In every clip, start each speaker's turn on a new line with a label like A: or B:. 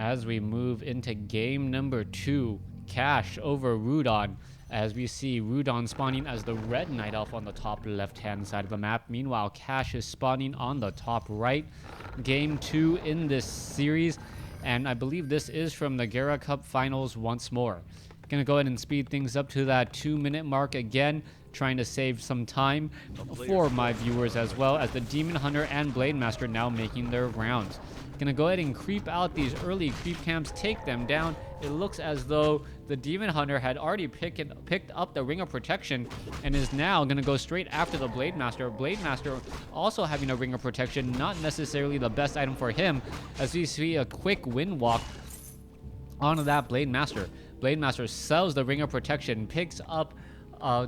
A: as we move into game number 2, Cash over Rudan, as we see Rudan spawning as the red night elf on the top left-hand side of the map. Meanwhile, Cash is spawning on the top right. Game 2 in this series, and I believe this is from the Gera Cup finals once more. Gonna go ahead and speed things up to that 2-minute mark again, trying to save some time for my viewers, as well as the Demon Hunter and Blade Master now making their rounds. Gonna go ahead and creep out these early creep camps, take them down. It looks as though the Demon Hunter had already picked up the Ring of Protection and is now gonna go straight after the Blade Master. Blade Master also having a Ring of Protection, not necessarily the best item for him, as we see a quick wind walk onto that Blade Master. Blade Master sells the Ring of Protection, picks up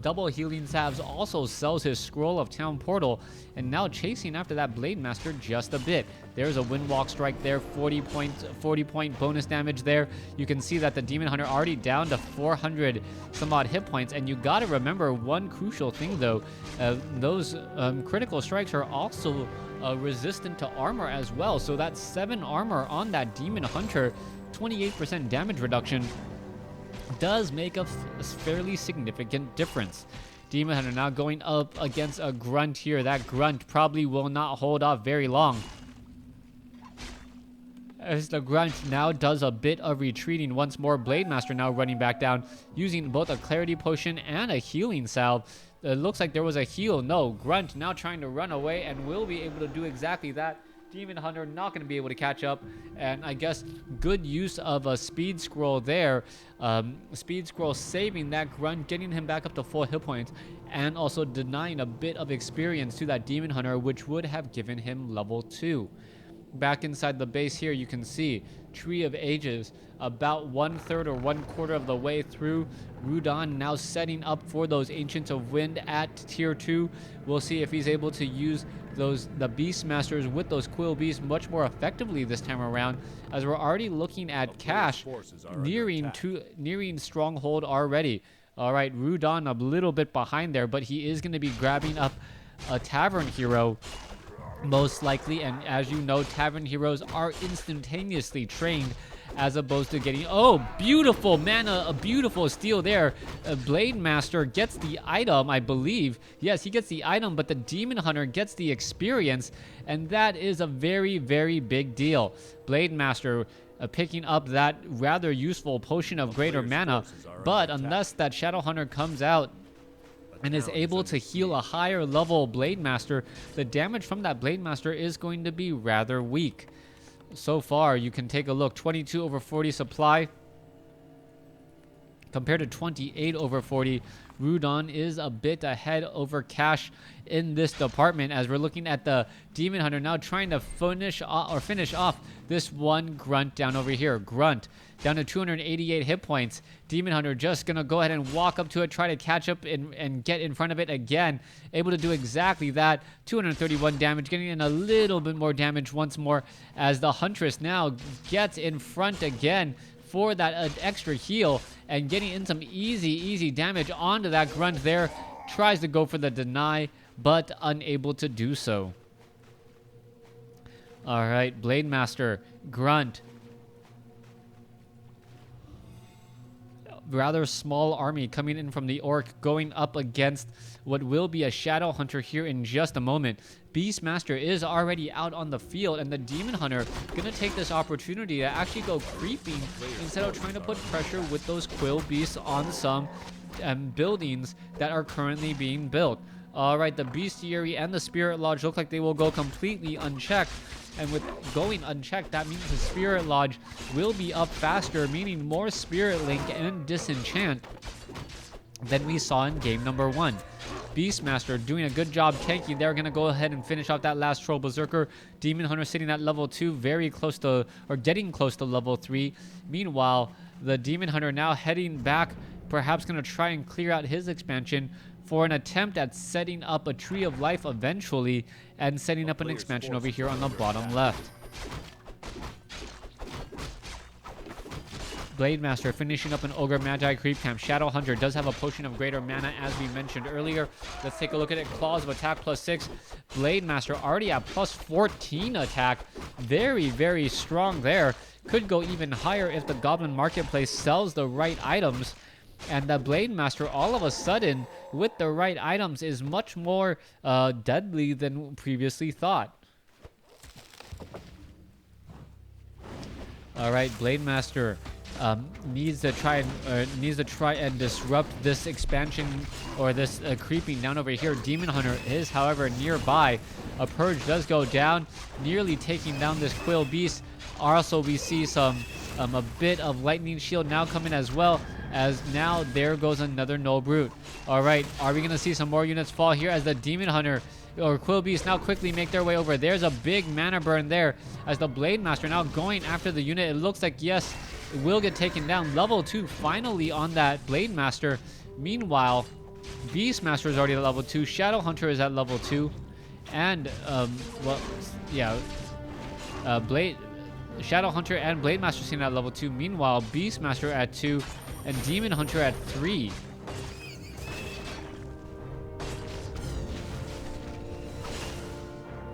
A: double healing salves, also sells his Scroll of Town Portal, and now chasing after that Blade Master just a bit. There's a Windwalk strike there, 40 point bonus damage there. You can see that the Demon Hunter already down to 400 some odd hit points, and you gotta remember one crucial thing though, those critical strikes are also resistant to armor as well, so that's 7 armor on that Demon Hunter, 28% damage reduction does make a fairly significant difference. Demon Hunter now going up against a Grunt here. That Grunt probably will not hold off very long, as the Grunt now does a bit of retreating once more. Blade Master now running back down, using both a Clarity Potion and a Healing Salve. It looks like there was a heal. No, Grunt now trying to run away and will be able to do exactly that. Demon Hunter not going to be able to catch up, and I guess good use of a Speed Scroll there. Speed Scroll saving that Grunt, getting him back up to full hit points, and also denying a bit of experience to that Demon Hunter, which would have given him level 2. Back inside the base here, you can see Tree of Ages about 1/3 or 1/4 of the way through. Rudan now setting up for those Ancients of Wind at tier 2. We'll see if he's able to use the Beast Masters with those Quill Beasts much more effectively this time around, as we're already looking at Cash nearing Stronghold already. All right, Rudan a little bit behind there, but he is going to be grabbing up a Tavern Hero most likely, and as you know, Tavern Heroes are instantaneously trained, as opposed to getting, oh, beautiful mana, a beautiful steal there. Blade Master gets the item, I believe. Yes, he gets the item, but the Demon Hunter gets the experience, and that is a very, very big deal. Blade Master picking up that rather useful Potion of Greater Mana, but unless that Shadow Hunter comes out and is able to heal a higher level Blade Master, the damage from that Blade Master is going to be rather weak. So far, you can take a look, 22 over 40 supply compared to 28 over 40. Rudan is a bit ahead over Cash in this department, as we're looking at the Demon Hunter now trying to finish off this one Grunt down over here. Grunt down to 288 hit points. Demon Hunter just gonna go ahead and walk up to it, try to catch up and get in front of it again. Able to do exactly that. 231 damage, getting in a little bit more damage once more, as the Huntress now gets in front again for that extra heal, and getting in some easy damage onto that Grunt there. Tries to go for the deny, but unable to do so. All right, Blade Master, Grunt. Rather small army coming in from the Orc, going up against what will be a Shadow Hunter here in just a moment. Beastmaster is already out on the field, and the Demon Hunter gonna take this opportunity to actually go creeping instead of trying to put pressure with those Quill Beasts on some buildings that are currently being built. All right, the Bestiary and the Spirit Lodge look like they will go completely unchecked. And with going unchecked, that means the Spirit Lodge will be up faster, meaning more Spirit Link and Disenchant than we saw in game number 1. Beastmaster doing a good job tanking. They're going to go ahead and finish off that last Troll Berserker. Demon Hunter sitting at level 2, very close to, or getting close to level 3. Meanwhile, the Demon Hunter now heading back, perhaps going to try and clear out his expansion for an attempt at setting up a Tree of Life eventually, and setting up an expansion over here on the bottom left. Blade Master finishing up an Ogre Magi creep camp. Shadow Hunter does have a Potion of Greater Mana, as we mentioned earlier. Let's take a look at it. Claws of Attack +6. Blade Master already at +14 attack. Very, very strong there. could go even higher if the Goblin Marketplace sells the right items. And the Blade Master, all of a sudden, with the right items, is much more deadly than previously thought. All right, Blade Master needs to try and disrupt this expansion, or this creeping down over here. Demon Hunter is, however, nearby. A Purge does go down, nearly taking down this Quill Beast. Also, we see a bit of Lightning Shield now coming as well, as now there goes another Null Brute. All right, are we going to see some more units fall here as the Demon Hunter or Quill Beast now quickly make their way over? There's a big mana burn there as the Blade Master now going after the unit. It looks like, yes, it will get taken down. Level 2 finally on that Blade Master. Meanwhile, Beast Master is already at level 2. Shadow Hunter is at level 2. And, Shadow Hunter and Blade Master sitting at level 2. Meanwhile, Beast Master at 2 and Demon Hunter at 3.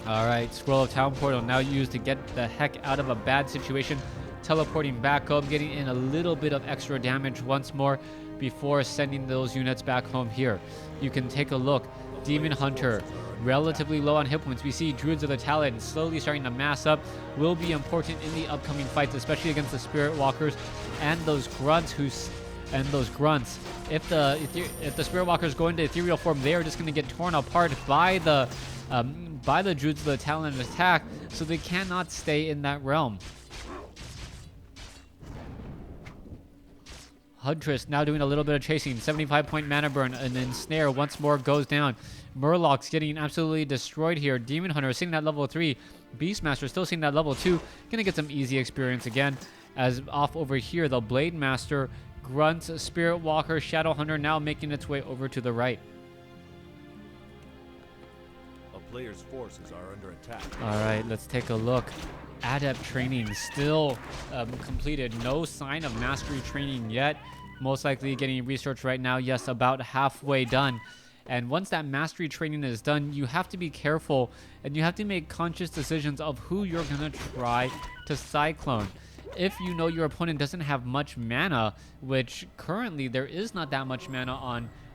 A: Alright, Scroll of Town Portal now used to get the heck out of a bad situation. Teleporting back home, getting in a little bit of extra damage once more before sending those units back home here. You can take a look. Demon Hunter, relatively low on hit points. We see Druids of the Talon slowly starting to mass up. Will be important in the upcoming fights, especially against the Spirit Walkers and those grunts If the Spirit Walkers go into ethereal form, they are just going to get torn apart by the Druids of the Talon attack, so they cannot stay in that realm. Huntress now doing a little bit of chasing. 75-point mana burn, and then Snare once more goes down. Murloc's getting absolutely destroyed here. Demon Hunter sitting at level 3. Beastmaster still sitting at level 2. Gonna get some easy experience again. As off over here, the Blade Master, Grunts, Spirit Walker, Shadow Hunter now making its way over to the right.
B: A player's forces are under attack.
A: Alright, let's take a look. Adept training still completed. No sign of mastery training yet. Most likely getting research right now. Yes, about halfway done. And once that mastery training is done, you have to be careful and you have to make conscious decisions of who you're going to try to cyclone. If you know your opponent doesn't have much mana, which currently there is not that much mana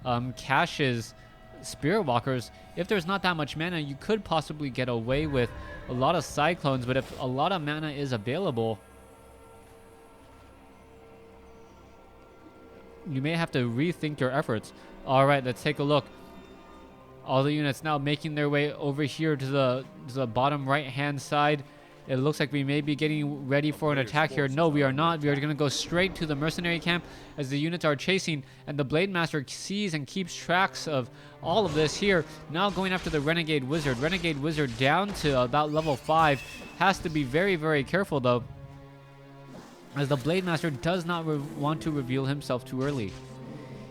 A: on Cash's Spirit Walkers, if there's not that much mana, you could possibly get away with a lot of cyclones. But if a lot of mana is available, you may have to rethink your efforts. All right, let's take a look. All the units now making their way over here to the bottom right hand side. It looks like we may be getting ready for an attack here. No, we are not. We are going to go straight to the Mercenary camp as the units are chasing, and the Blade Master sees and keeps tracks of all of this here. Now going after the Renegade Wizard. Renegade Wizard down to about level 5. Has to be very, very careful though, as the Blade Master does not want to reveal himself too early.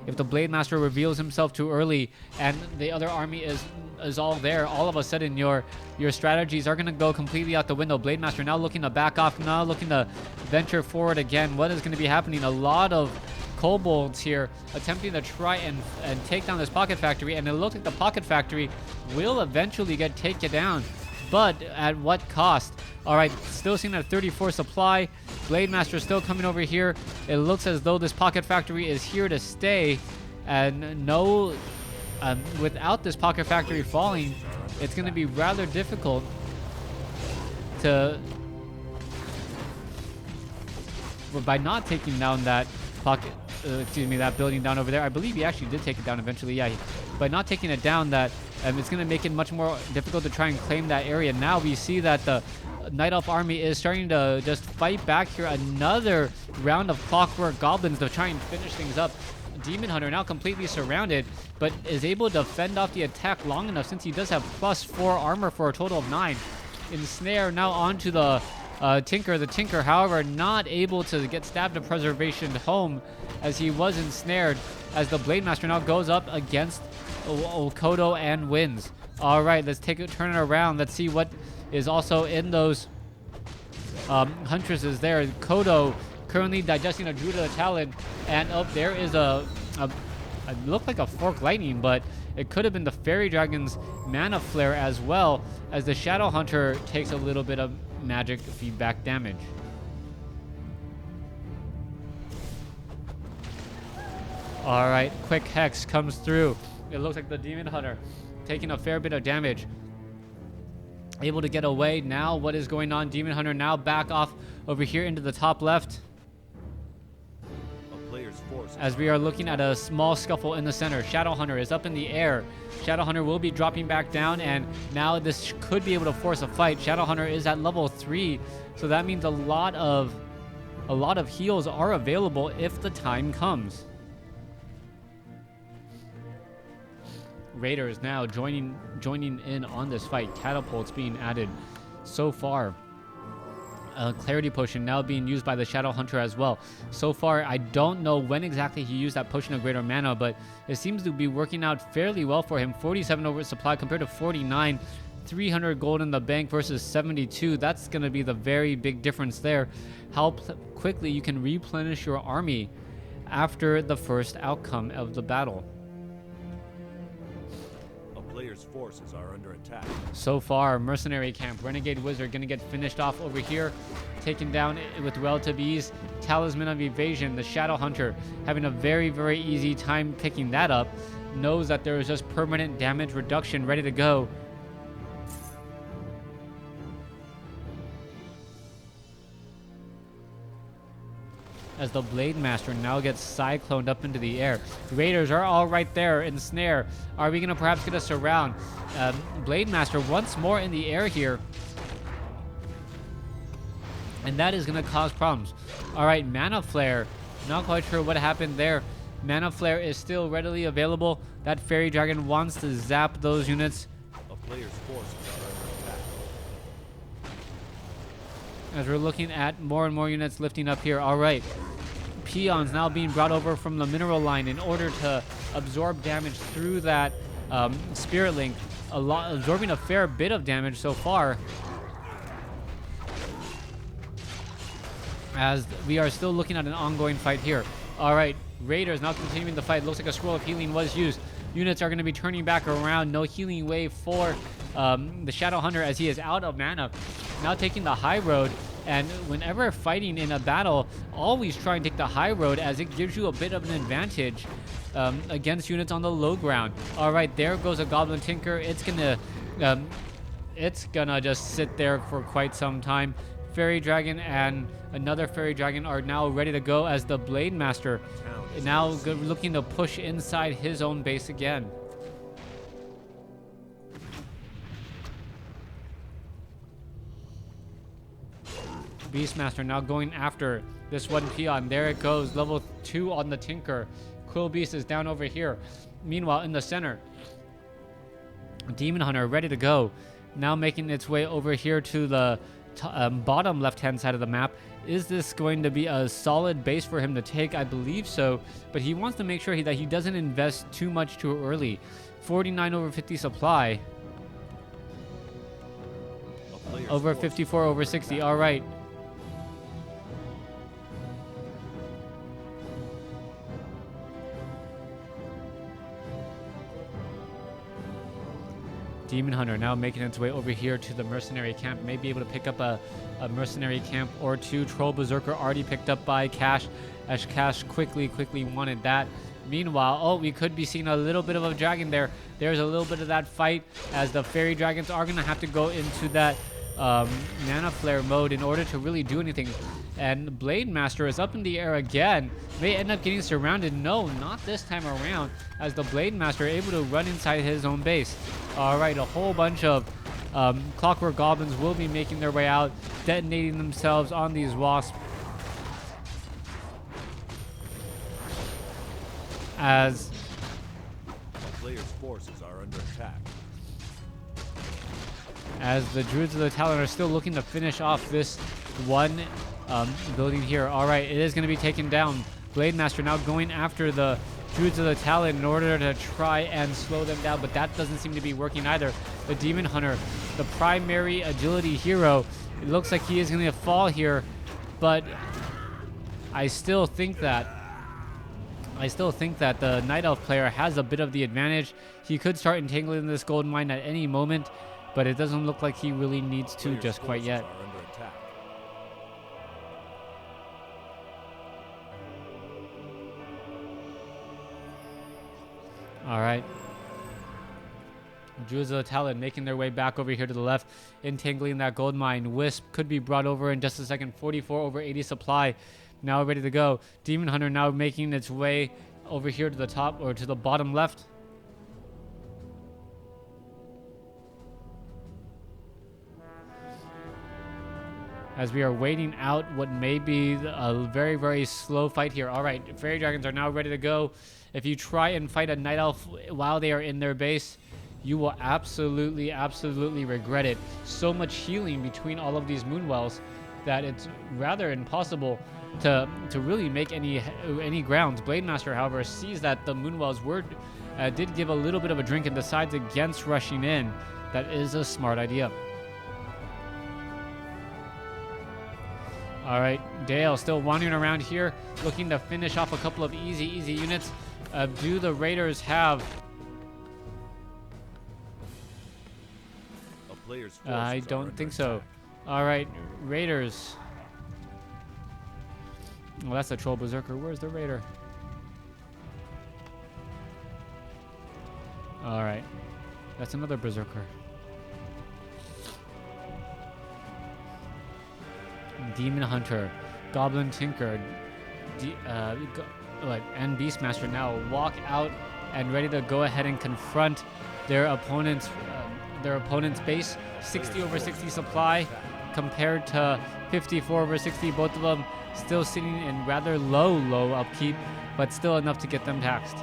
A: If the Blade Master reveals himself too early and the other army is all there, all of a sudden your strategies are going to go completely out the window. Blade Master now looking to back off, now looking to venture forward again. What is going to be happening? A lot of kobolds here attempting to try and take down this Pocket Factory, and it looks like the Pocket Factory will eventually get taken down, but at what cost? All right, still seeing that 34 supply. Blade Master still coming over here. It looks as though this Pocket Factory is here to stay, and no, without this Pocket Factory falling, it's going to be rather difficult to, by not taking down that that building down over there. I believe he actually did take it down eventually. Yeah, by not taking it down, that it's going to make it much more difficult to try and claim that area. Now we see that the Night Elf army is starting to just fight back here. Another round of Clockwork Goblins to try and finish things up. Demon Hunter now completely surrounded, but is able to fend off the attack long enough since he does have +4 armor for a total of 9. Ensnare now onto the Tinker. The Tinker, however, not able to get stabbed to preservation home as he was ensnared, as the Blade Master now goes up against Okoto and wins. All right, let's turn it around. Let's see what is also in those Huntresses there. Kodo currently digesting a Druid of the Talon, and there is it looked like a Fork Lightning, but it could have been the Fairy Dragon's Mana Flare as well, as the Shadow Hunter takes a little bit of magic feedback damage. All right, quick hex comes through. It looks like the Demon Hunter taking a fair bit of damage. Able to get away. Now what is going on? Demon Hunter now back off over here into the top left.
B: A player's force
A: As we are looking at a small scuffle in the center. Shadow Hunter is up in the air. Shadow Hunter will be dropping back down, and now this could be able to force a fight. Shadow Hunter is at level 3, so that means a lot of heals are available if the time comes. Raiders now joining in on this fight. Catapults being added so far. Clarity potion now being used by the Shadow Hunter as well. So far, I don't know when exactly he used that potion of greater mana, but it seems to be working out fairly well for him. 47 over supply compared to 49. 300 gold in the bank versus 72. That's going to be the very big difference there. How quickly you can replenish your army after the first outcome of the battle.
B: player's forces are under attack.
A: So far, Mercenary camp, Renegade Wizard gonna get finished off over here, taken down with relative ease. Talisman of Evasion, the Shadow Hunter, having a very, very easy time picking that up. Knows that there is just permanent damage reduction ready to go. As the Blade Master now gets cycloned up into the air. Raiders are all right there in snare. Are we going to perhaps get a surround? Blade Master once more in the air here. And that is going to cause problems. All right, Mana Flare. Not quite sure what happened there. Mana Flare is still readily available. That Fairy Dragon wants to zap those units.
B: A player's forces are under attack.
A: As we're looking at more and more units lifting up here. All right. Peons now being brought over from the mineral line in order to absorb damage through that Spirit Link. Absorbing a fair bit of damage so far. As we are still looking at an ongoing fight here. All right. Raiders now continuing the fight. Looks like a Scroll of Healing was used. Units are going to be turning back around. No healing wave for the Shadow Hunter as he is out of mana. Now taking the high road. And whenever fighting in a battle, always try and take the high road as it gives you a bit of an advantage against units on the low ground. All right, there goes a Goblin Tinker. It's gonna just sit there for quite some time. Fairy Dragon and another Fairy Dragon are now ready to go as the Blade Master now looking to push inside his own base again. Beastmaster now going after this one peon. There it goes. Level 2 on the Tinker. Quill Beast is down over here. Meanwhile, in the center, Demon Hunter ready to go. Now making its way over here to the bottom left-hand side of the map. Is this going to be a solid base for him to take? I believe so. But he wants to make sure that he doesn't invest too much too early. 49 over 50 supply. Over 54 over 60. All right. Demon Hunter now making its way over here to the Mercenary camp. May be able to pick up a Mercenary camp or two. Troll Berserker already picked up by Cash, as Cash quickly wanted that. Meanwhile, oh, we could be seeing a little bit of a dragon there. There's a little bit of that fight as the Fairy Dragons are going to have to go into that Mana Flare mode in order to really do anything. And Blade Master is up in the air again. May end up getting surrounded. No, not this time around, as the Blade Master able to run inside his own base. All right, a whole bunch of Clockwork Goblins will be making their way out, detonating themselves on these wasps. As
B: A player's forces are under attack.
A: As the Druids of the Talon are still looking to finish off this one building here. All right, it is going to be taken down. Blade Master now going after the Druids of the Talon in order to try and slow them down, but that doesn't seem to be working either. The Demon Hunter, the primary agility hero, it looks like he is going to fall here, but I still think that the Night Elf player has a bit of the advantage. He could start entangling this golden mine at any moment, but it doesn't look like he really needs to just quite yet. All right. Druids of the Talon making their way back over here to the left, entangling that gold mine. Wisp could be brought over in just a second. 44 over 80 supply, now ready to go. Demon Hunter now making its way over here to the top or to the bottom left. As we are waiting out what may be a very, very slow fight here. All right, Fairy Dragons are now ready to go. If you try and fight a Night Elf while they are in their base, you will absolutely, absolutely regret it. So much healing between all of these Moonwells that it's rather impossible to really make any grounds. Blademaster, however, sees that the Moonwells did give a little bit of a drink and decides against rushing in. That is a smart idea. All right, Dale still wandering around here, looking to finish off a couple of easy units. Do the Raiders have...
B: A player's forces
A: I don't think so. All right, Raiders. Well, that's the Troll Berserker. Where's the Raider? All right, that's another Berserker. Demon Hunter, Goblin Tinker, and Beastmaster now walk out and ready to go ahead and confront their opponent's base. 60 over 60 supply compared to 54 over 60. Both of them still sitting in rather low upkeep, but still enough to get them taxed.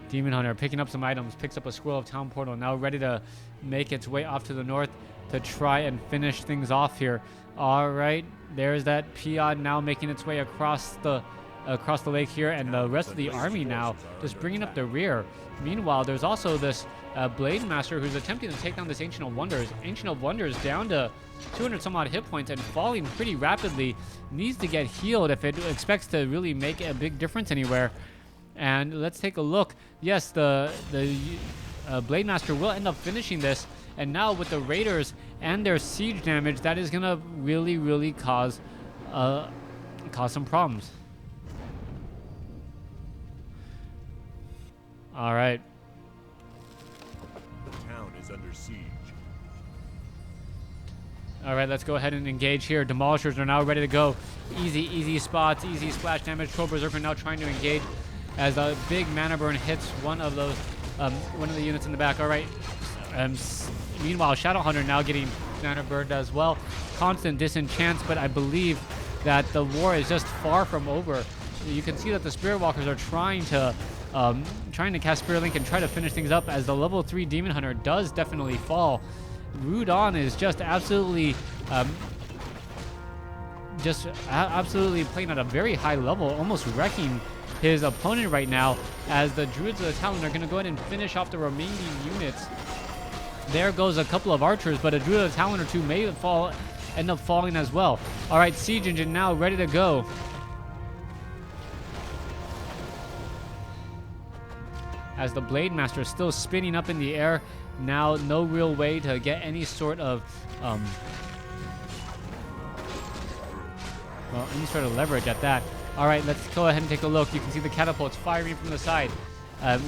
A: Demon Hunter picking up some items, picks up a Scroll of Town Portal, now ready to make its way off to the north to try and finish things off here. All right, there's that Peon now making its way across the lake here, and the rest of the army now just bringing up the rear. Meanwhile, there's also this Blademaster who's attempting to take down this Ancient of Wonders. Ancient of Wonders down to 200 some odd hit points and falling pretty rapidly. Needs to get healed if it expects to really make a big difference anywhere. And let's take a look. Yes, the Blademaster will end up finishing this. And now with the Raiders and their siege damage, that is going to really cause some problems. All right.
B: The town is under siege.
A: All right, let's go ahead and engage here. Demolishers are now ready to go. Easy spots, easy splash damage. Troll Berserker now trying to engage as a big mana burn hits one of those, one of the units in the back. All right. Meanwhile, Shadow Hunter now getting mana burned as well. Constant disenchants, but I believe that the war is just far from over. You can see that the Spirit Walkers are trying to cast Spirit Link and try to finish things up, as the level 3 Demon Hunter does definitely fall. Rudan is just absolutely playing at a very high level, almost wrecking his opponent right now, as the Druids of the Talon are going to go ahead and finish off the remaining units. There goes a couple of archers, but a Druid of the Talon or two may end up falling as well. All right, Siege Engine now ready to go. As the Blademaster is still spinning up in the air. Now no real way to get any sort of leverage at that. All right, let's go ahead and take a look. You can see the catapults firing from the side.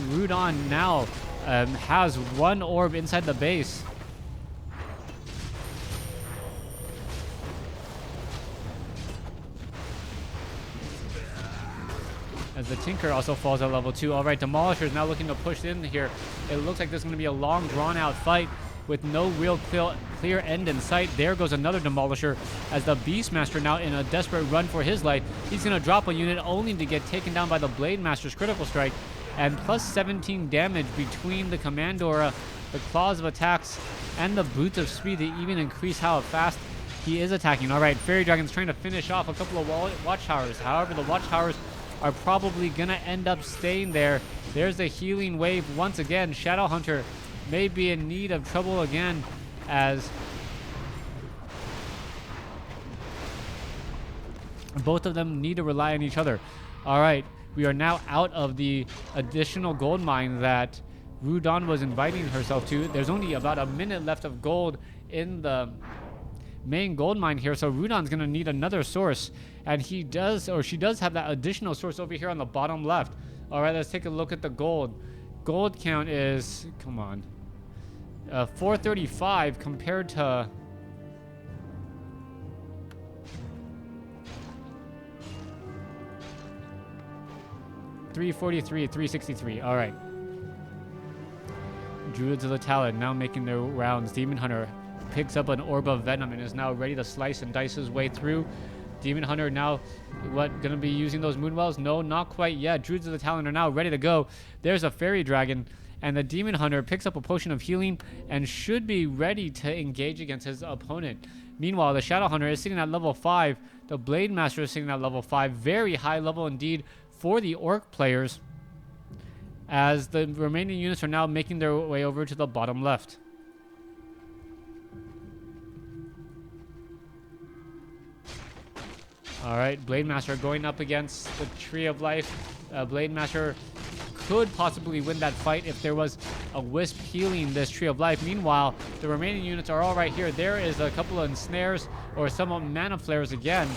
A: Rudan now has one orb inside the base. As the Tinker also falls at level 2. All right, Demolisher is now looking to push in here. It looks like this is going to be a long, drawn-out fight with no real clear end in sight. There goes another Demolisher, as the Beastmaster now in a desperate run for his life. He's going to drop a unit only to get taken down by the Blademaster's critical strike. And plus 17 damage between the Commandora, the Claws of Attacks, and the Boots of Speed to even increase how fast he is attacking. All right, Fairy Dragon's trying to finish off a couple of Watchtowers. However, the Watchtowers are probably going to end up staying there. There's the healing wave once again. Shadow Hunter may be in need of trouble again, as both of them need to rely on each other. All right, we are now out of the additional gold mine that Rudan was inviting herself to. There's only about a minute left of gold in the main gold mine here, so Rudan's gonna need another source, and he does, or she does have that additional source over here on the bottom left. All right, let's take a look at the gold. Gold count is, come on, 435 compared to 343, 363. All right. Druids of the Talon now making their rounds. Demon Hunter picks up an orb of venom and is now ready to slice and dice his way through. Demon Hunter now, gonna be using those Moonwells? No, not quite yet. Druids of the Talon are now ready to go. There's a Fairy Dragon, and the Demon Hunter picks up a potion of healing and should be ready to engage against his opponent. Meanwhile, the Shadow Hunter is sitting at level 5. The Blade Master is sitting at level 5. Very high level indeed for the Orc players, as the remaining units are now making their way over to the bottom left. All right, Blade Master going up against the Tree of Life. Blade Master could possibly win that fight if there was a Wisp healing this Tree of Life. Meanwhile, the remaining units are all right here. There is a couple of ensnares or some mana flares again.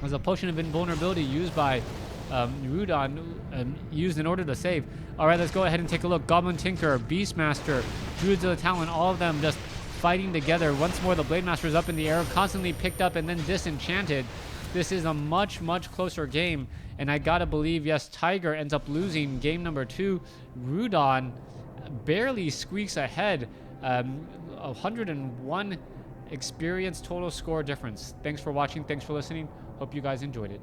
A: There's a potion of invulnerability used by Rudan, used in order to save. All right, let's go ahead and take a look. Goblin Tinker, Beastmaster, Druids of the Talon, all of them just fighting together. Once more, the Blade Master is up in the air, constantly picked up and then disenchanted. This is a much, much closer game, and I gotta believe, yes, Tiger ends up losing game number 2. Rudan barely squeaks ahead. 101 experience total score difference. Thanks for watching. Thanks for listening. Hope you guys enjoyed it.